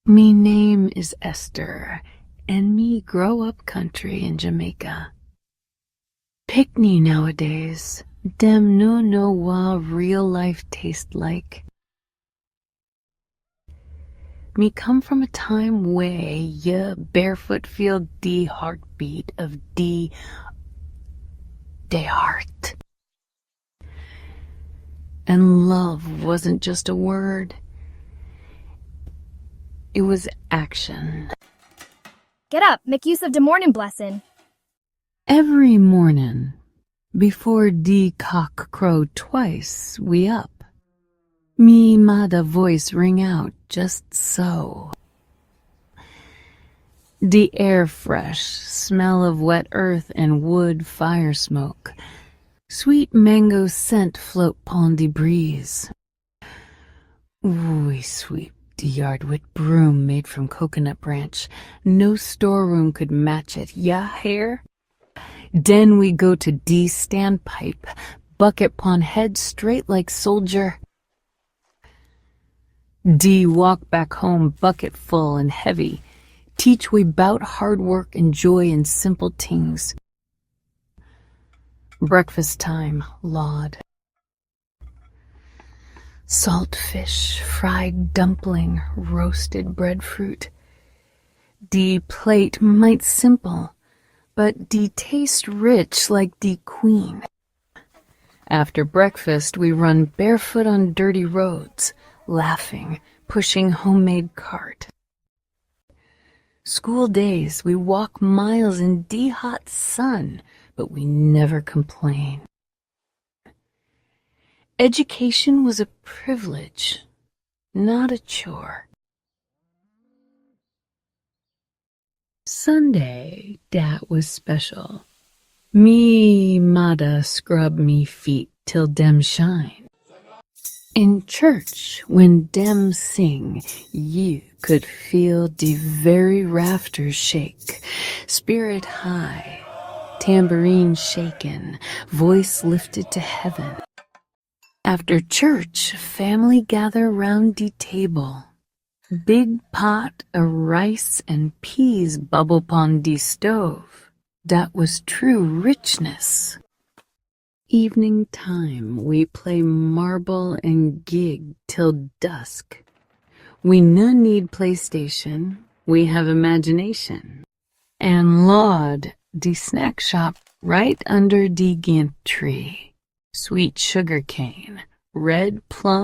Me name is Esther, and me grow up country in Jamaica. Pickney nowadays, dem no know what real life taste like. Me come from a time where ya barefoot feel the heartbeat of the heart. And love wasn't just a word. It was action. Get up, make use of de morning blessing. Every morning, before the cock crow twice, we up. Me mada voice ring out just so. The air fresh, smell of wet earth and wood fire smoke. Sweet mango scent float pon the breeze. We sweep the yard with broom made from coconut branch. No storeroom could match it, ya hear? Den we go to D standpipe, bucket pon head straight like soldier. D walk back home bucket full and heavy. Teach we bout hard work and joy in simple things. Breakfast time, Laud. Salt fish, fried dumpling, roasted breadfruit. The plate might simple, but the taste rich like the queen. After breakfast, we run barefoot on dirty roads, laughing, pushing homemade cart. School days, we walk miles in the hot sun, but we never complain. Education was a privilege, not a chore. Sunday, dat was special. Me mada scrub me feet till dem shine. In church, when dem sing, you could feel the very rafters shake. Spirit high, tambourine shaken, voice lifted to heaven. After church, family gather round the table. Big pot of rice and peas bubble pon the stove. That was true richness. Evening time, we play marble and gig till dusk. We no need PlayStation, we have imagination. And Laud, the snack shop right under the gant tree. Sweet sugar cane, red plum.